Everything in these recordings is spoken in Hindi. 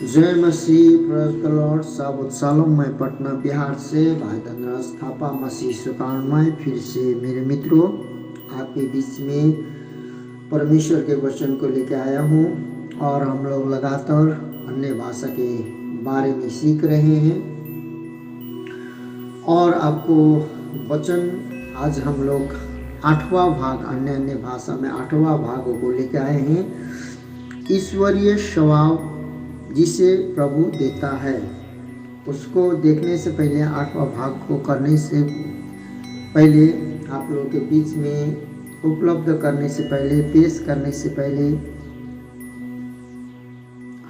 जय मसीह, प्रेज द लॉर्ड। साबुत सालों में पटना बिहार से भाई धनराज थापा मसीह सुकारणमय फिर से मेरे मित्रों आपके बीच में परमेश्वर के वचन को लेकर आया हूँ। और हम लोग लगातार अन्य भाषा के बारे में सीख रहे हैं और आपको वचन आज हम लोग 8वां भाग अन्य भाषा में 8वां भागों को लेकर आए हैं। ईश्वरीय स्वभाव जिसे प्रभु देता है, उसको देखने से पहले 8वां भाग को करने से पहले आप लोगों के बीच में उपलब्ध करने से पहले पेश करने से पहले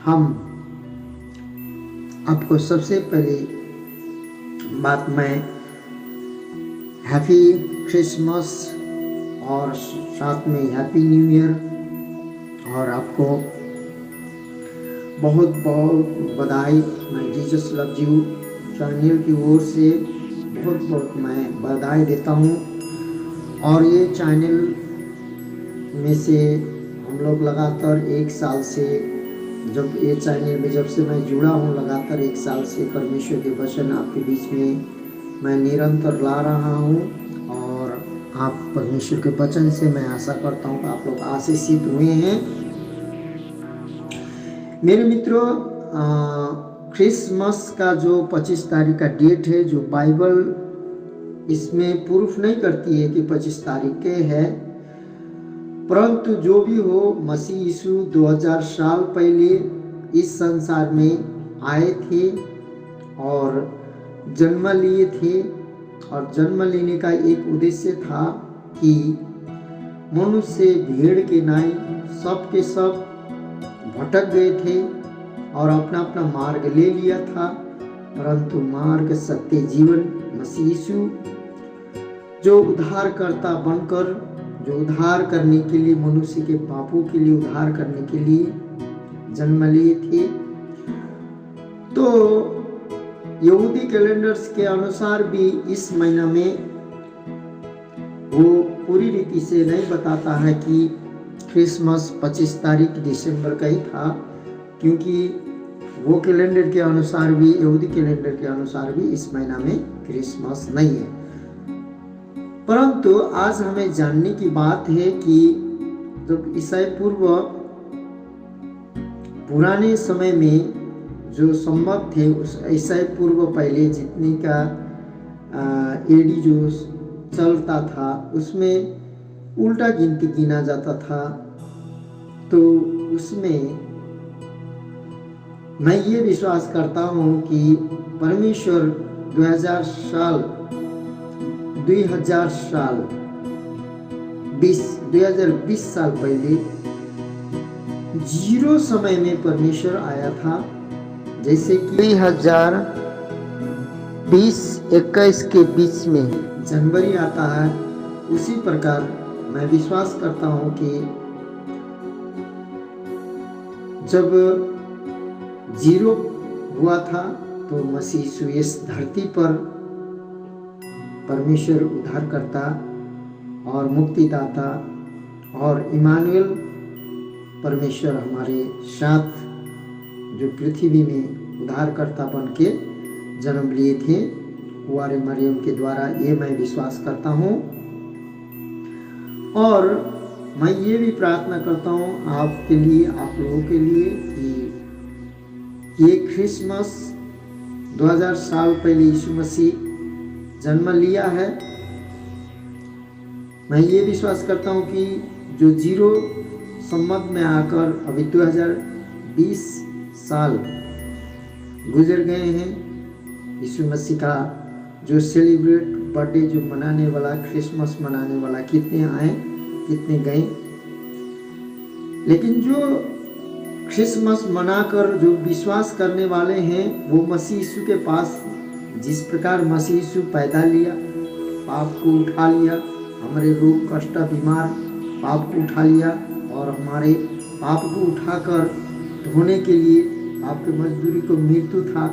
हम आपको सबसे पहले बात मैं हैप्पी क्रिसमस और साथ में हैप्पी न्यू ईयर और आपको बहुत बहुत बधाई। मैं जीसस लव्स यू चैनल की ओर से बहुत बहुत मैं बधाई देता हूँ। और ये चैनल में से हम लोग लगातार 1 साल से जब ये चैनल में जब से मैं जुड़ा हूँ लगातार 1 साल से परमेश्वर के वचन आपके बीच में मैं निरंतर ला रहा हूँ। और आप परमेश्वर के वचन से मैं आशा करता हूँ कि आप लोग आशीषित हुए हैं। मेरे मित्रों, क्रिसमस का जो 25 तारीख का डेट है, जो बाइबल इसमें प्रूफ नहीं करती है कि 25 तारीख के है, परंतु जो भी हो मसीह यीशु 2000 साल पहले इस संसार में आए थे और जन्म लिए थे। और जन्म लेने का एक उद्देश्य था कि मनुष्य भेड़ के नाई सब के सब भटक गए थे और अपना अपना मार्ग ले लिया था, परंतु मार्ग सत्य जीवन मसीह यीशु जो उद्धारकर्ता बनकर जो उद्धार करने के लिए मनुष्य के पापों के लिए उद्धार करने के लिए जन्म लिए थे। तो यहूदी कैलेंडर्स के अनुसार भी इस महीना में वो पूरी रीति से नहीं बताता है कि क्रिसमस 25 तारीख दिसंबर का ही था, क्योंकि वो कैलेंडर के अनुसार भी यहूदी कैलेंडर के अनुसार भी इस महीना में क्रिसमस नहीं है। परंतु आज हमें जानने की बात है कि जब ईसाई पूर्व पुराने समय में जो संवत थे उस ईसाई पूर्व पहले जितने का एडी जो चलता था उसमें उल्टा गिनती गिना जाता था। तो उसमें मैं ये विश्वास करता हूँ कि परमेश्वर 2000 साल 2020 साल पहले जीरो समय में परमेश्वर आया था। जैसे कि 2020-21 के बीच में जनवरी आता है, उसी प्रकार मैं विश्वास करता हूँ कि जब जीरो हुआ था तो मसीह यीशु इस धरती पर परमेश्वर उद्धारकर्ता और मुक्तिदाता और इमानुएल परमेश्वर हमारे साथ जो पृथ्वी में उद्धारकर्ता बन के जन्म लिए थे कुंवारे मरियम के द्वारा, ये मैं विश्वास करता हूँ। और मैं ये भी प्रार्थना करता हूँ आपके लिए, आप लोगों के लिए कि ये क्रिसमस 2000 साल पहले यीशु मसीह जन्म लिया है। मैं ये विश्वास करता हूँ कि जो जीरो संवत में आकर अभी 2020 साल गुजर गए हैं, यीशु मसीह का जो सेलिब्रेट बर्थडे जो मनाने वाला क्रिसमस मनाने वाला कितने आए कितने गए, लेकिन जो क्रिसमस मनाकर जो विश्वास करने वाले हैं वो मसीह यीशु के पास जिस प्रकार मसीह यीशु पैदा लिया, पाप को उठा लिया, हमारे रोग कष्ट बीमार पाप को उठा लिया और हमारे पाप को उठाकर धोने के लिए आपके मजदूरी को मृत्यु था,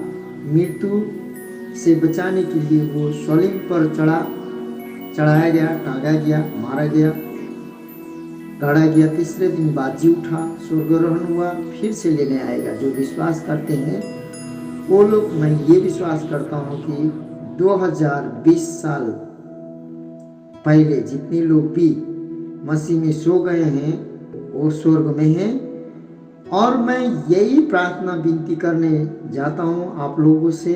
मृत्यु से बचाने के लिए वो सलीब पर चढ़ाया गया, टांगा गया, मारा गया। गढ़ा गया, तीसरे दिन बाद जी उठा, स्वर्गारोहण हुआ, फिर से लेने आएगा। जो विश्वास करते हैं वो लोग, मैं ये विश्वास करता हूँ कि 2020 साल पहले जितने लोग भी मसीह में सो गए हैं वो स्वर्ग में हैं। और मैं यही प्रार्थना विनती करने जाता हूँ आप लोगों से,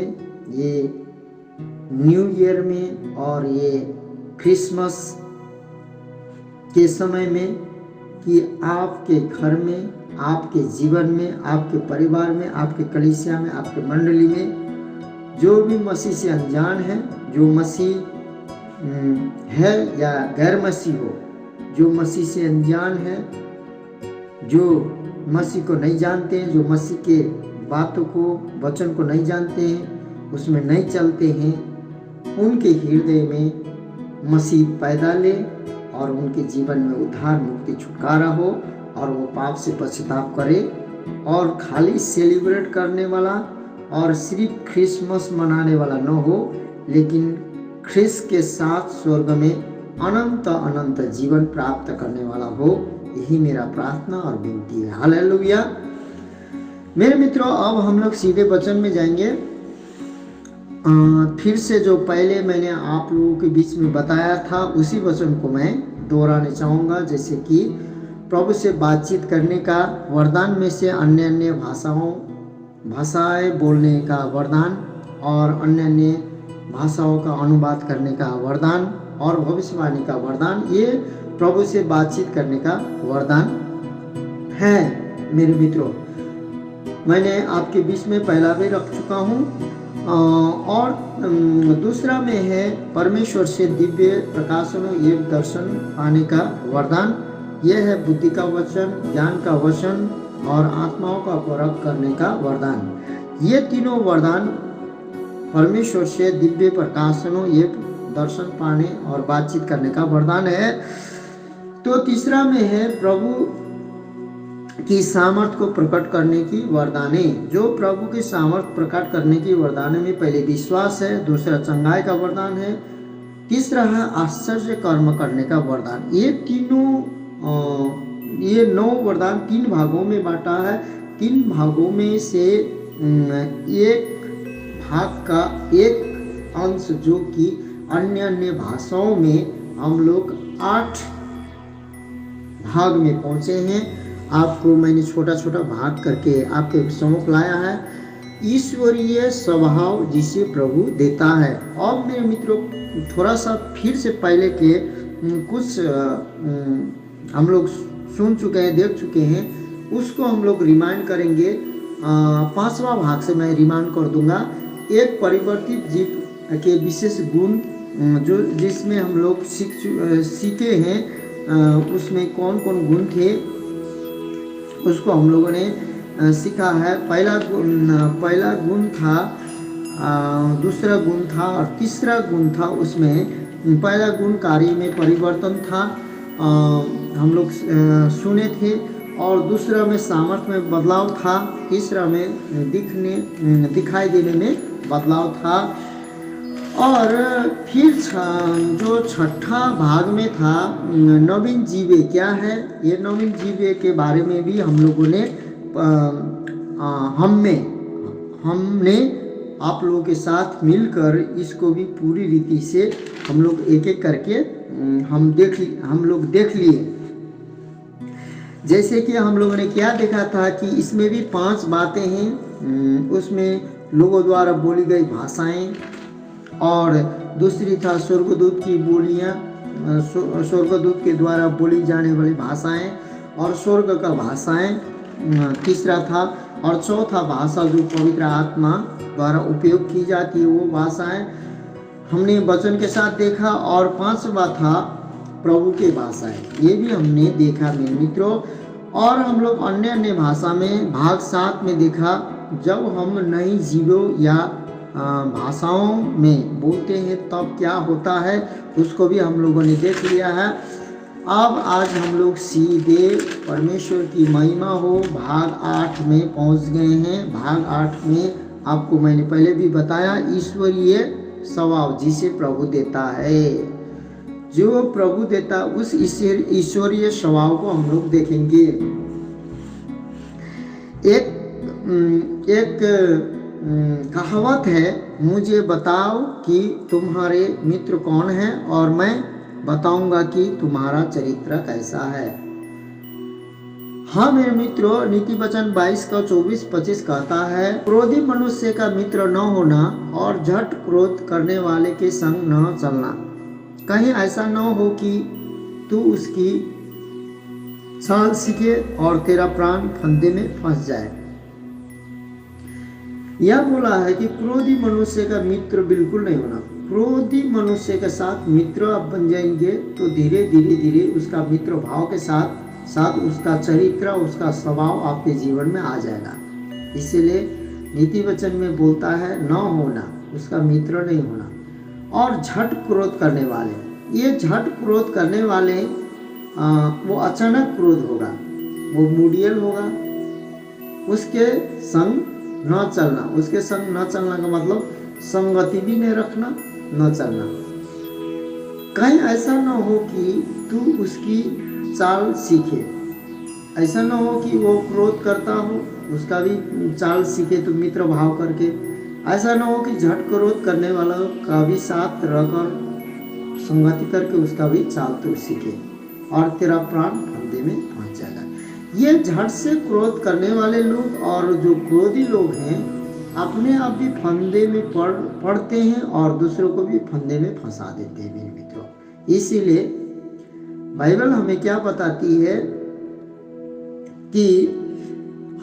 ये न्यू ईयर में और ये क्रिसमस के समय में, कि आपके घर में, आपके जीवन में, आपके परिवार में, आपके कलीसिया में, आपके मंडली में जो भी मसीह से अनजान है, जो मसीह है या गैर मसीह हो, जो मसीह से अनजान है, जो मसीह को नहीं जानते हैं, जो मसीह के बातों को, वचन को नहीं जानते हैं, उसमें नहीं चलते हैं, उनके हृदय में मसीह पैदा ले और उनके जीवन में उद्धार, मुक्ति, छुटकारा हो और वो पाप से पश्चाताप करे और खाली सेलिब्रेट करने वाला और सिर्फ क्रिसमस मनाने वाला न हो, लेकिन ख्रिस्त के साथ स्वर्ग में अनंत अनंत जीवन प्राप्त करने वाला हो। यही मेरा प्रार्थना और विनती है। हालेलुया। मेरे मित्रों, अब हम लोग सीधे वचन में जाएंगे। फिर से जो पहले मैंने आप लोगों के बीच में बताया था उसी वचन को मैं दोहराने चाहूँगा, जैसे कि प्रभु से बातचीत करने का वरदान में से अन्य अन्य भाषाएं बोलने का वरदान और अन्य अन्य भाषाओं का अनुवाद करने का वरदान और भविष्यवाणी का वरदान, ये प्रभु से बातचीत करने का वरदान है। मेरे मित्रों, मैंने आपके बीच में पहला भी रख चुका हूँ। और दूसरा में है परमेश्वर से दिव्य प्रकाशनों एवं दर्शन पाने का वरदान। यह है बुद्धि का वचन, ज्ञान का वचन और आत्माओं का परख करने का वरदान। ये तीनों वरदान परमेश्वर से दिव्य प्रकाशनों एवं दर्शन पाने और बातचीत करने का वरदान है। तो तीसरा में है प्रभु की सामर्थ को प्रकट करने की वरदाने। जो प्रभु की सामर्थ प्रकट करने की वरदाने में पहले विश्वास है, दूसरा चंगाई का वरदान है, तीसरा है आश्चर्य कर्म करने का वरदान। ये तीनों ये 9 वरदान 3 भागों में बांटा है। 3 भागों में से एक भाग का एक अंश जो कि अन्य अन्य भाषाओं में हम लोग 8 भाग में पहुंचे हैं। आपको मैंने छोटा छोटा भाग करके आपके सम्मुख लाया है। ईश्वरीय स्वभाव जिसे प्रभु देता है। अब मेरे मित्रों, थोड़ा सा फिर से पहले के कुछ हम लोग सुन चुके हैं, देख चुके हैं, उसको हम लोग रिमाइंड करेंगे। 5वां भाग से मैं रिमाइंड कर दूंगा। एक परिवर्तित जीव के विशेष गुण जो जिसमें हम लोग सीखे हैं, उसमें कौन कौन गुण थे उसको हम लोगों ने सीखा है। पहला गुण था, दूसरा गुण था और तीसरा गुण था। उसमें पहला गुण कार्य में परिवर्तन था, हम लोग सुने थे, और दूसरा में सामर्थ्य में बदलाव था, तीसरा में दिखाई देने में बदलाव था, और फिर जो छठा भाग में था नवीन जीवे क्या है। ये नवीन जीवे के बारे में भी हम लोगों ने हमने आप लोगों के साथ मिलकर इसको भी पूरी रीति से हम लोग एक एक करके हम लोग देख लिए। जैसे कि हम लोगों ने क्या देखा था कि इसमें भी 5 बातें हैं। उसमें लोगों द्वारा बोली गई भाषाएं, और दूसरी था स्वर्गदूत की बोलियां, स्वर्गदूत के द्वारा बोली जाने वाली भाषाएं और स्वर्ग का भाषाएं तीसरा था, और चौथा भाषा जो पवित्र आत्मा द्वारा उपयोग की जाती है वो भाषाएं हमने वचन के साथ देखा, और 5वां था प्रभु के भाषाएं, ये भी हमने देखा मेरे मित्रों। और हम लोग अन्य अन्य भाषा में भाग 7 में देखा, जब हम नई जीवों या भाषाओं में बोलते हैं तब क्या होता है, उसको भी हम लोगों ने देख लिया है। अब आज हम लोग सीधे परमेश्वर की महिमा हो भाग 8 में पहुंच गए हैं। भाग 8 में आपको मैंने पहले भी बताया ईश्वरीय स्वभाव जिसे प्रभु देता है। जो प्रभु देता उस ईश्वरीय स्वभाव को हम लोग देखेंगे। एक कहावत है, मुझे बताओ कि तुम्हारे मित्र कौन हैं और मैं बताऊंगा कि तुम्हारा चरित्र कैसा है। हाँ मेरे मित्रों, नीति वचन 22 का 24-25 कहता है, क्रोधी मनुष्य का मित्र न होना और झट क्रोध करने वाले के संग न चलना। कहीं ऐसा न हो कि तू उसकी चाल सीखे और तेरा प्राण फंदे में फंस जाए। यह बोला है कि क्रोधी मनुष्य का मित्र बिल्कुल नहीं होना। क्रोधी मनुष्य के साथ मित्र आप बन जाएंगे तो धीरे धीरे उसका मित्र भाव के साथ साथ उसका चरित्र, उसका स्वभाव आपके जीवन में आ जाएगा। इसीलिए नीति वचन में बोलता है न होना, उसका मित्र नहीं होना। और झट क्रोध करने वाले, ये झट क्रोध करने वाले वो अचानक क्रोध होगा, वो मूडियल होगा, उसके संग न चलना। उसके संग न चलना का मतलब संगति भी नहीं रखना, न चलना। कहीं ऐसा न हो कि तू उसकी चाल सीखे। ऐसा न हो कि वो क्रोध करता हो, उसका भी चाल सीखे तो मित्र भाव करके। ऐसा न हो कि झट क्रोध करने वाला का भी साथ रहकर संगति करके उसका भी चाल तो सीखे और तेरा प्राण फंदे में फंस जाएगा। ये झट से क्रोध करने वाले लोग और जो क्रोधी लोग हैं अपने आप भी फंदे में पड़ते हैं और दूसरों को भी फंदे में फंसा देते हैं मेरे मित्रों। इसीलिए बाइबल हमें क्या बताती है कि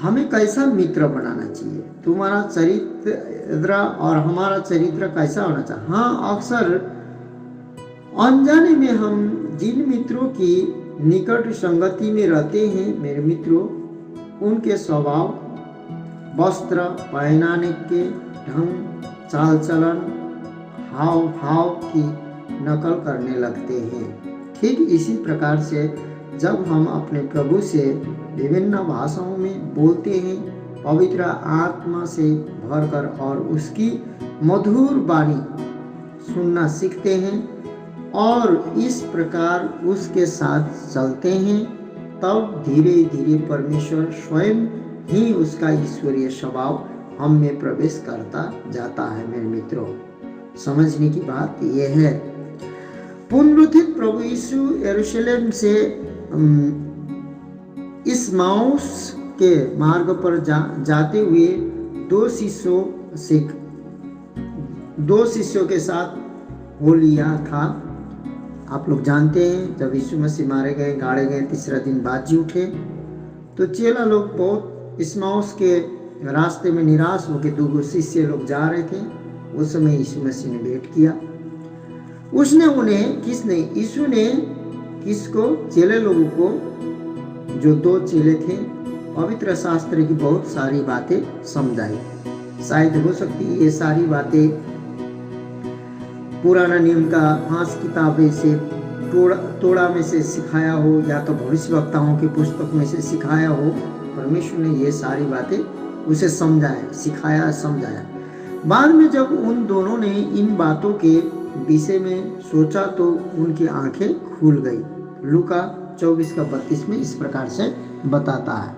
हमें कैसा मित्र बनाना चाहिए। तुम्हारा चरित्र और हमारा चरित्र कैसा होना चाहिए। हाँ, अक्सर अनजाने में हम जिन मित्रों की निकट संगति में रहते हैं मेरे मित्रों, उनके स्वभाव, वस्त्र पहनाने के ढंग, चाल चलन, हाव भाव की नकल करने लगते हैं। ठीक इसी प्रकार से जब हम अपने प्रभु से विभिन्न भाषाओं में बोलते हैं, पवित्र आत्मा से भरकर और उसकी मधुर वाणी सुनना सीखते हैं और इस प्रकार उसके साथ चलते हैं, तब धीरे धीरे परमेश्वर स्वयं ही उसका ईश्वरीय स्वभाव हम में प्रवेश करता जाता है मेरे मित्रों। समझने की बात यह है, पुनरुत्थित प्रभु यीशु यरूशलेम से इस्माउस के मार्ग पर जाते हुए दो शिष्यों के साथ हो लिया था। आप लोग जानते हैं, जब यीशु मसीह मारे गए, गाड़े गए, तीसरा दिन बाद जी उठे, तो चेला लोग बहुत इस्माउस के रास्ते में निराश होकर दो शिष्य लोग जा रहे थे। उस समय यीशु मसीह ने भेंट किया। उसने उन्हें यीशु ने किसको? चेले लोगों को, जो दो चेले थे, पवित्र शास्त्र की बहुत सारी बातें समझाई। शायद हो सकती है ये सारी बातें पुराना नियम का 5 किताबें से तोड़ा में से सिखाया हो या तो भविष्यवक्ताओं की पुस्तक में से सिखाया हो। परमेश्वर ने ये सारी बातें उसे समझाया, सिखाया, समझाया। बाद में जब उन दोनों ने इन बातों के विषय में सोचा तो उनकी आंखें खुल गई। लूका 24:32 में इस प्रकार से बताता है,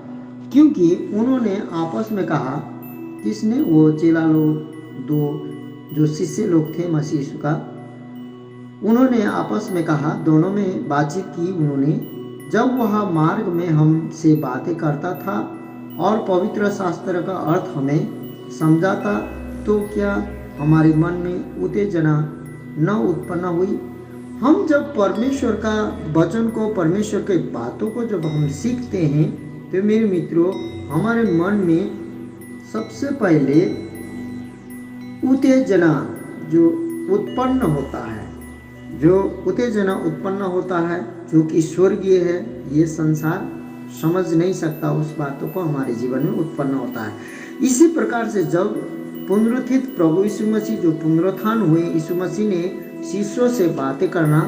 क्योंकि उन्होंने आपस में कहा, किसने? वो चेला लोग, दो जो शिष्य लोग थे मसीह यीशु का, उन्होंने आपस में कहा, दोनों में बातचीत की उन्होंने, जब वह मार्ग में हमसे बातें करता था और पवित्र शास्त्र का अर्थ हमें समझाता, तो क्या हमारे मन में उत्तेजना न उत्पन्न हुई? हम जब परमेश्वर का वचन को, परमेश्वर के बातों को जब हम सीखते हैं तो मेरे मित्रों, हमारे मन में सबसे पहले उत्तेजना जो उत्पन्न होता है, जो कि स्वर्गीय है, ये संसार समझ नहीं सकता। उस बातों को हमारे जीवन में उत्पन्न होता है। इसी प्रकार से जब पुनरुत्थित प्रभु यीशु मसीह, जो पुनरुत्थान हुए यीशु मसीह ने शिष्यों से बातें करना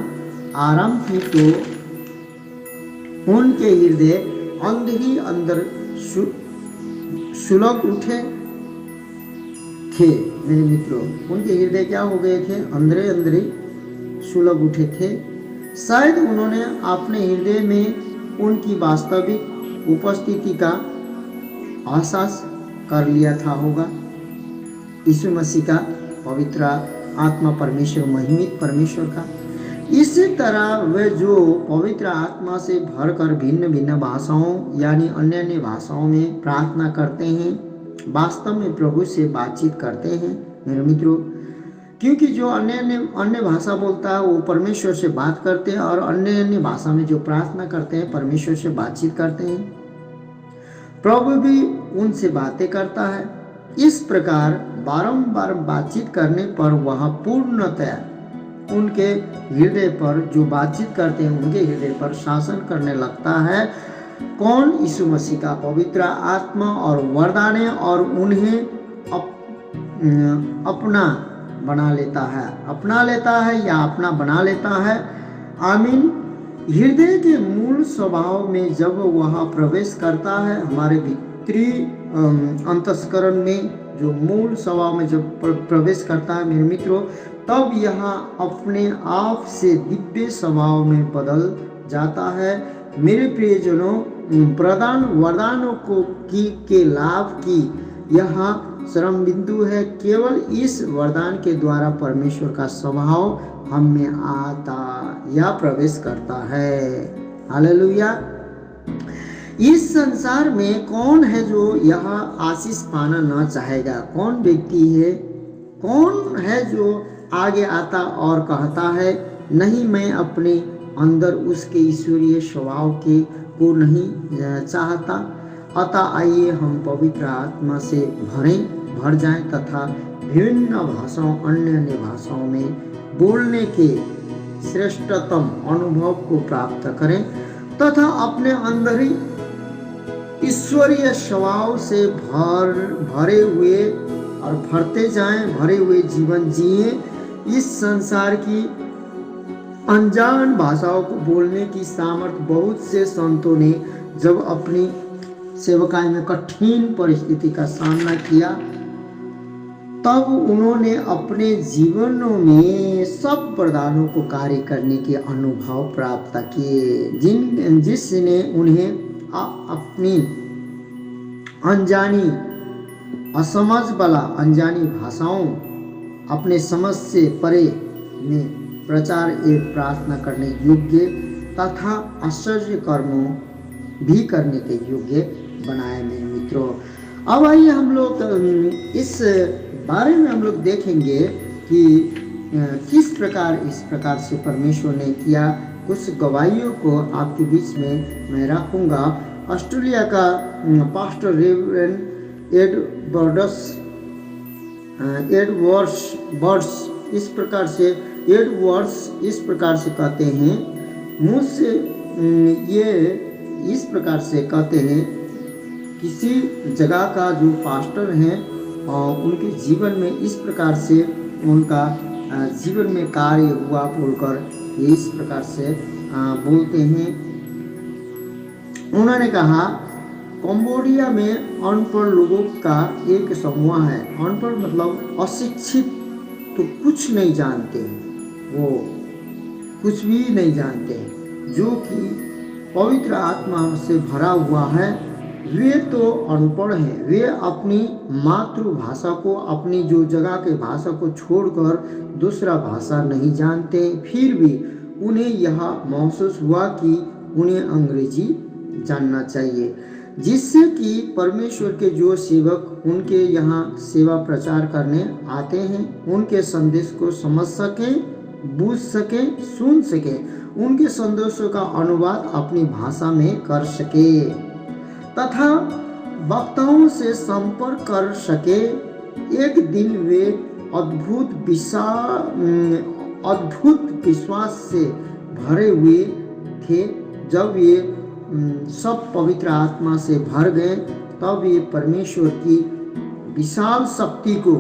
आरंभ की, तो उनके हृदय अंदर ही अंदर सुलग उठे थे मेरे मित्रों। उनके हृदय क्या हो गए थे? अंदर ही सुलग उठे थे। शायद उन्होंने अपने हृदय में उनकी वास्तविक उपस्थिति का एहसास कर लिया था होगा। यीशु मसीह का, पवित्र आत्मा परमेश्वर, महिमित परमेश्वर का। इसी तरह वे जो पवित्र आत्मा से भरकर भिन्न भिन्न भाषाओं यानी अन्य अन्य भाषाओं में प्रार्थना करते हैं, वास्तव में प्रभु से बातचीत करते हैं मेरे मित्रों। क्योंकि जो अन्य भाषा बोलता है वो परमेश्वर से बात करते हैं, और अन्य अन्य भाषा में जो प्रार्थना करते हैं परमेश्वर से बातचीत करते हैं। प्रभु भी उनसे बातें करता है। इस प्रकार बारंबार बातचीत करने पर वह पूर्णतया उनके हृदय पर, जो बातचीत करते हैं उनके हृदय पर शासन करने लगता है। कौन? यीशु मसीह का पवित्र आत्मा और वरदान, और उन्हें अपना बना लेता है या अपना बना लेता है। आमीन। हृदय के मूल स्वभाव में जब वह प्रवेश करता है, हमारे भीतरी अंतस्करण में जो मूल स्वभाव में जब प्रवेश करता है मेरे मित्रों, तब यह अपने आप से दिव्य स्वभाव में बदल जाता है। मेरे प्रियजनों, प्रदान वरदानों के लाभ की यह चरम बिंदु है। केवल इस वरदान के द्वारा परमेश्वर का स्वभाव हम में आता या प्रवेश करता है। हालेलुया। इस संसार में कौन है जो यह आशीष पाना न चाहेगा? कौन व्यक्ति है, कौन है जो आगे आता और कहता है नहीं, मैं अपने अंदर उसके ईश्वरीय स्वभाव को नहीं चाहता। अतः आइए हम पवित्र आत्मा से भर जाएं तथा विभिन्न भाषाओं, अन्य भाषाओं में बोलने के श्रेष्ठतम अनुभव को प्राप्त करें तथा अपने अंदर ही ईश्वरीय स्वभाव से भरे हुए और भरते जाएं, भरे हुए जीवन जिए। इस संसार की अनजान भाषाओं को बोलने की सामर्थ्य बहुत से संतों ने जब अपनी सेवकाई में कठिन परिस्थिति का सामना किया, तब उन्होंने अपने जीवनों में सब वरदानों को कार्य करने के अनुभव प्राप्त किए, जिसने उन्हें अपनी अनजानी, असमझ वाला अनजानी भाषाओं, अपने समझ से परे में प्रचार एवं प्रार्थना करने योग्य तथा आश्चर्य कर्मों भी करने के योग्य बनाए मेरे मित्रों। अब आइए हम लोग इस बारे में हम लोग देखेंगे कि किस प्रकार से परमेश्वर ने किया। कुछ गवाहियों को आपके बीच में मैं रखूँगा। ऑस्ट्रेलिया का पास्टर रेवरेंड एडवर्ड्स इस प्रकार से कहते हैं, मुझसे ये इस प्रकार से कहते हैं, किसी जगह का जो पास्टर हैं और उनके जीवन में इस प्रकार से उनका जीवन में कार्य हुआ बोलकर ये इस प्रकार से बोलते हैं। उन्होंने कहा, कंबोडिया में अनपढ़ लोगों का एक समूह है। अनपढ़ मतलब अशिक्षित, तो कुछ नहीं जानते, वो कुछ भी नहीं जानते, जो कि पवित्र आत्मा से भरा हुआ है। वे तो अनपढ़ हैं, वे अपनी मातृभाषा को, अपनी जो जगह के भाषा को छोड़कर दूसरा भाषा नहीं जानते। फिर भी उन्हें यह महसूस हुआ कि उन्हें अंग्रेजी जानना चाहिए, जिससे कि परमेश्वर के जो सेवक उनके यहाँ सेवा प्रचार करने आते हैं उनके संदेश को समझ सके, बूझ सके, सुन सके, उनके संदेशों का अनुवाद अपनी भाषा में कर सके तथा वक्ताओं से संपर्क कर सके। एक दिन वे अद्भुत विश्वास से भरे हुए थे। जब ये सब पवित्र आत्मा से भर गए, तब ये परमेश्वर की विशाल शक्ति को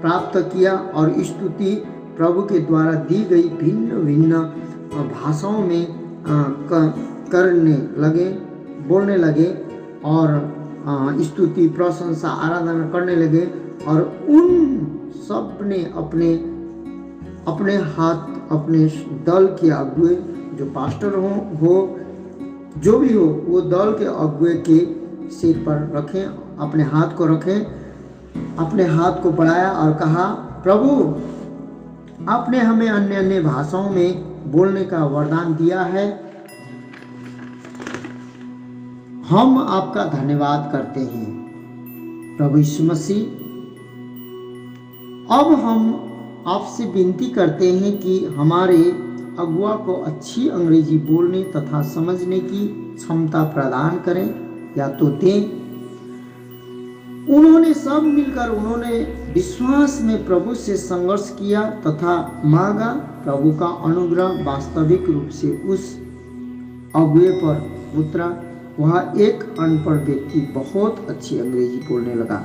प्राप्त किया और स्तुति प्रभु के द्वारा दी गई भिन्न भिन्न भाषाओं में बोलने लगे और स्तुति, प्रशंसा, आराधना करने लगे। और उन सब ने अपने अपने हाथ अपने दल के अगुए जो पास्टर हो जो भी हो, वो दल के अगुए के सिर पर रखें, अपने हाथ को रखें, अपने हाथ को बढ़ाया और कहा, प्रभु आपने हमें अन्य अन्य भाषाओं में बोलने का वरदान दिया है, हम आपका धन्यवाद करते हैं। प्रभु यीशु मसीह, अब हम आपसे विनती करते हैं कि हमारे अगुआ को अच्छी अंग्रेजी बोलने तथा समझने की क्षमता प्रदान करें या तो दें। उन्होंने सब मिलकर उन्होंने विश्वास में प्रभु से संघर्ष किया तथा मांगा। प्रभु का अनुग्रह वास्तविक रूप से उस अगुए पर उतरा। वह एक अनपढ़ व्यक्ति बहुत अच्छी अंग्रेजी बोलने लगा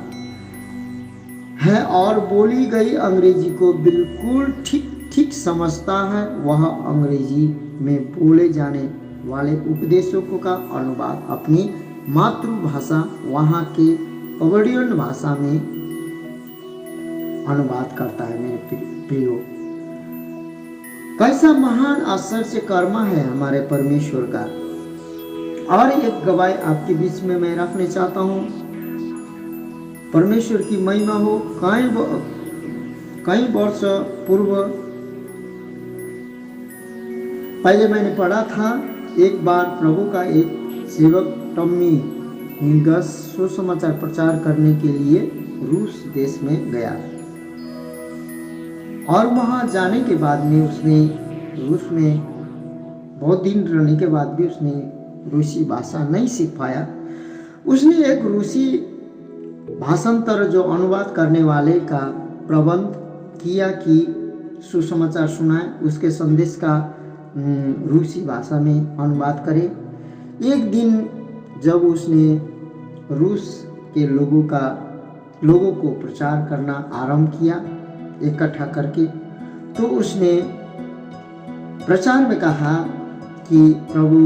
है और बोली गई अंग्रेजी को बिल्कुल ठीक ठीक समझता है। वह अंग्रेजी में बोले जाने वाले उपदेशों का अनुवाद अपनी मातृभाषा वहाँ के पगड़ियन भाषा में अनुवाद करता है। मेरे प्रियो, कैसा महान आश्चर्य कर्म है हमारे परमेश्वर का। और एक गवाही आपके बीच में मैं रखने चाहता हूँ। परमेश्वर की महिमा हो। कई वर्ष पूर्व पहले मैंने पढ़ा था, एक बार प्रभु का एक सेवक टॉमी हिंगस सुसमाचार प्रचार करने के लिए रूस देश में गया और वहां जाने के बाद में उसने रूस में बहुत दिन रहने के बाद भी उसने रूसी भाषा नहीं सीख पाया। उसने एक रूसी भाषांतर जो अनुवाद करने वाले का प्रबंध किया कि सुसमाचार सुनाए, उसके संदेश का रूसी भाषा में अनुवाद करे। एक दिन जब उसने रूस के लोगों को प्रचार करना आरंभ किया इकट्ठा करके, तो उसने प्रचार में कहा कि प्रभु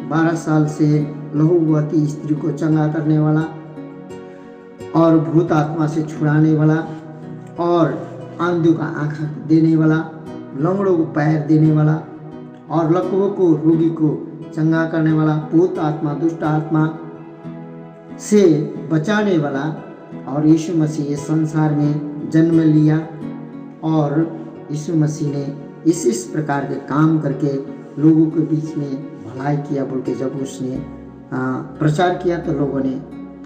12 साल से लहूवती स्त्री को चंगा करने वाला और भूत आत्मा से छुड़ाने वाला और अंधों का आँख देने वाला, लंगड़ों को पैर देने वाला और लकवों को रोगी को चंगा करने वाला, भूत आत्मा दुष्ट आत्मा से बचाने वाला, और यीशु मसीह इस संसार में जन्म लिया और यीशु मसीह ने इस प्रकार के काम करके लोगों के बीच में भलाई किया बोल के जब उसने प्रचार किया तो लोगों ने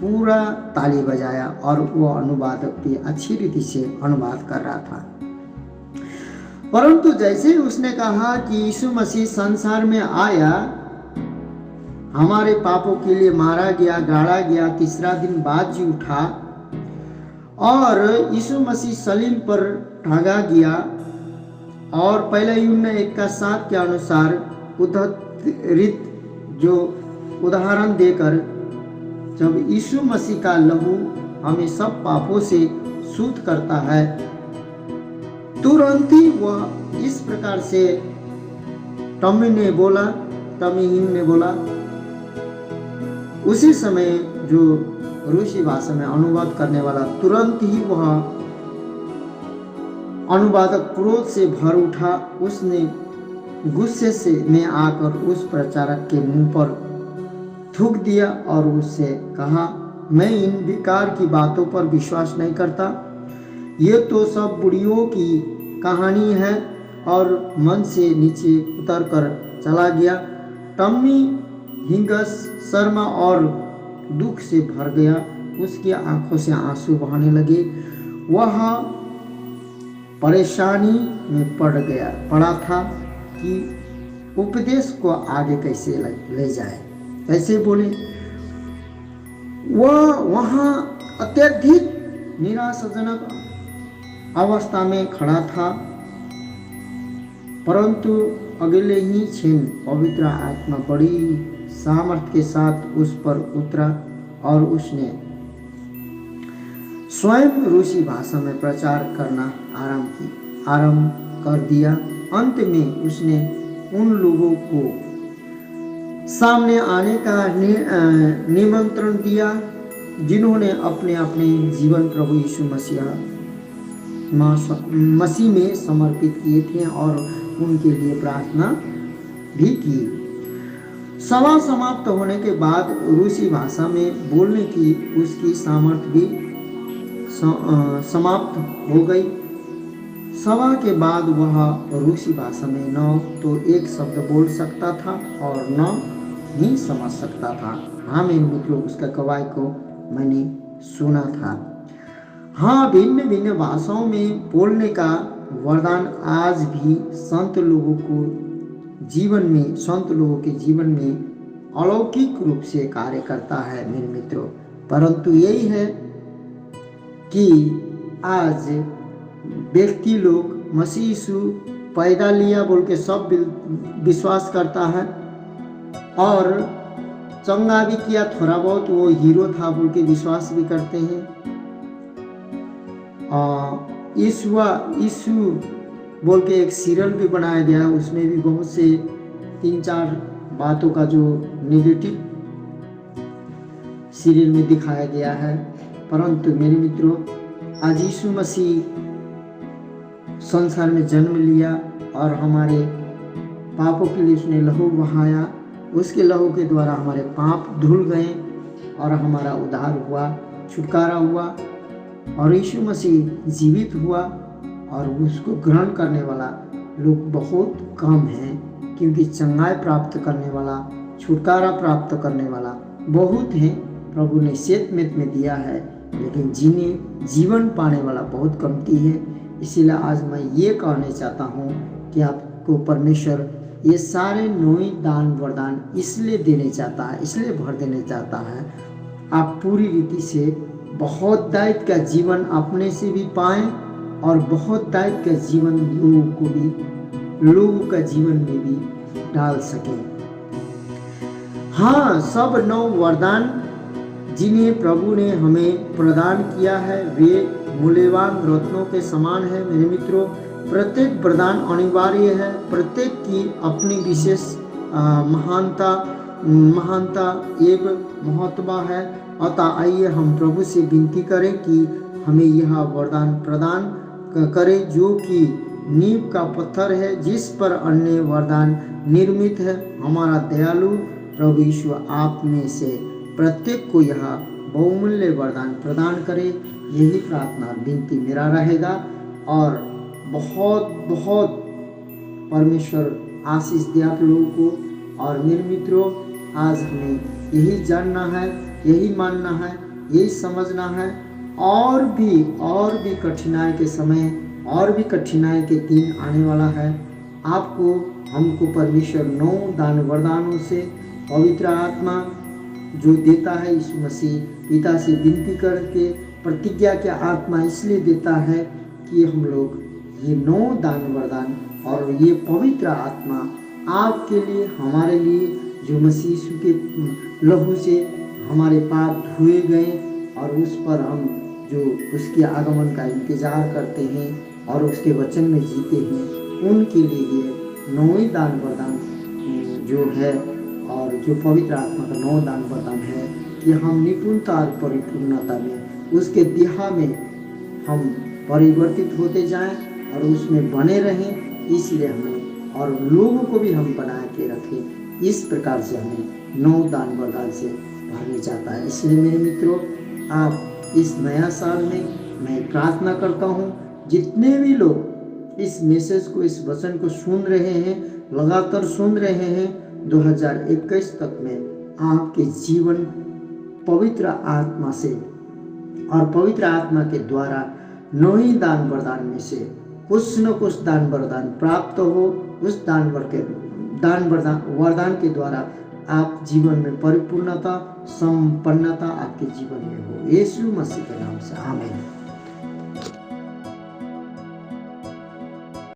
पूरा ताली बजाया और वो अनुवादक भी अच्छी रीति से अनुवाद कर रहा था। परंतु जैसे ही उसने कहा कि यीशु मसीह संसार में आया, हमारे पापों के लिए मारा गया, गाड़ा गया, तीसरा दिन बाद जी उठा और यीशु मसीह सलीम पर टांगा गया और पहले यूहन्ना 1:7 के अनुसार उद्धृत जो उदाहरण देकर जब यीशु मसीह का लहू हमें सब पापों से शुद्ध करता है, तुरंत ही वह इस प्रकार से टॉमी हिंग ने बोला। उसी समय जो रूसी भाषा में अनुवाद करने वाला तुरंत ही वह अनुवादक क्रोध से भर उठा। उसने गुस्से से में आकर उस प्रचारक के मुंह पर थूक दिया और उससे कहा, मैं इन बेकार की बातों पर विश्वास नहीं करता, ये तो सब बुढ़ियों की कहानी है, और मन से नीचे उतर कर चला गया। टॉमी हिंगस शर्मा और दुख से भर गया, उसकी आंखों से आंसू बहने लगे। वह परेशानी में पड़ा था कि उपदेश को आगे कैसे ले जाए, कैसे बोले। वह वहाँ अत्यधिक निराशाजनक अवस्था में खड़ा था, परंतु अगले ही क्षण पवित्र आत्मा बड़ी सामर्थ्य के साथ उस पर उतरा और उसने स्वयं रूसी भाषा में प्रचार करना आरंभ कर दिया। अंत में उसने उन लोगों को सामने आने का निमंत्रण दिया जिन्होंने अपने अपने जीवन प्रभु यीशु मसीह मसीह में समर्पित किए थे और उनके लिए प्रार्थना भी की। सभा समाप्त होने के बाद रूसी भाषा में बोलने की उसकी सामर्थ्य भी समाप्त हो गई। सभा के बाद वह रूसी भाषा में न तो एक शब्द बोल सकता था और न ही समझ सकता था। हाँ मेरे मित्रों, उसका गवाही को मैंने सुना था। हाँ, भिन्न भिन्न भाषाओं में बोलने का वरदान आज भी संत लोगों के जीवन में अलौकिक रूप से कार्य करता है मेरे मित्रों। परंतु यही है कि आज व्यक्ति लोग मसीह यीशु पैदा लिया बोल के सब विश्वास करता है और चंगा भी किया, थोड़ा बहुत वो हीरो था बोल के विश्वास भी करते हैं। यीशु बोल के एक सीरियल भी बनाया गया, उसमें भी बहुत से 3-4 बातों का जो नेगेटिव सीरियल में दिखाया गया है। परंतु मेरे मित्रों, आज यीशु मसीह संसार में जन्म लिया और हमारे पापों के लिए उसने लहू बहाया। उसके लहू के द्वारा हमारे पाप धुल गए और हमारा उद्धार हुआ, छुटकारा हुआ। और यीशु मसीह जीवित हुआ और उसको ग्रहण करने वाला लोग बहुत कम हैं, क्योंकि चंगाई प्राप्त करने वाला, छुटकारा प्राप्त करने वाला बहुत है। प्रभु ने सेतमेत में दिया है, लेकिन जीवन पाने वाला बहुत कमती है। इसीलिए आज मैं ये कहना चाहता हूँ कि आपको परमेश्वर ये सारे 9 दान वरदान इसलिए देने चाहता है, इसलिए भर देने चाहता है, आप पूरी रीति से बहुत दायित्व का जीवन अपने से भी पाएं और बहुत दायित्व का जीवन लोगों का जीवन में भी डाल सकें। हाँ, सब 9 वरदान जिन्हें प्रभु ने हमें प्रदान किया है वे मूल्यवान रत्नों के समान है मेरे मित्रों। प्रत्येक वरदान अनिवार्य है, प्रत्येक की अपनी विशेष महानता एवं महत्व है। अतः आइए हम प्रभु से विनती करें कि हमें यह वरदान प्रदान करे, जो कि नींव का पत्थर है जिस पर अन्य वरदान निर्मित है। हमारा दयालु प्रभु यीशु आप में से प्रत्येक को यह बहुमूल्य वरदान प्रदान करे, यही प्रार्थना विनती मेरा रहेगा। और बहुत बहुत परमेश्वर आशीष दे आप लोगों को। और मेरे मित्रों, आज हमें यही जानना है, यही मानना है, यही समझना है। और भी कठिनाई के समय, और भी कठिनाई के दिन आने वाला है। आपको हमको परमेश्वर 9 दान वरदानों से पवित्र आत्मा जो देता है, यीशु मसीह पिता से विनती करके प्रतिज्ञा के आत्मा इसलिए देता है कि हम लोग ये 9 दान वरदान और ये पवित्र आत्मा आपके लिए, हमारे लिए, जो मसीह यीशु के लहू से हमारे पाप धुए गए और उस पर हम जो उसके आगमन का इंतजार करते हैं और उसके वचन में जीते हैं, उनके लिए ये 9 दान वरदान जो है और जो पवित्र आत्मा का 9 दान वरदान है कि हम निपुणता और परिपूर्णता में उसके दिहा में हम परिवर्तित होते जाएं और उसमें बने रहें। इसलिए हमें और लोगों को भी हम बना के रखें। इस प्रकार से हमें 9 दान वरदान से भरने चाहता है। इसलिए मेरे मित्रों, आप इस नया साल में मैं प्रार्थना करता हूँ, जितने भी लोग इस मैसेज को, इस वचन को सुन रहे हैं, लगातार सुन रहे हैं, 2021 तक में आपके जीवन पवित्र आत्मा से और पवित्र आत्मा के द्वारा 9 दान वरदान में से कुछ न कुछ दान वरदान प्राप्त हो। उस वरदान के द्वारा आप जीवन में परिपूर्णता, संपन्नता आपके जीवन में हो। यीशु मसीह के नाम से आमीन।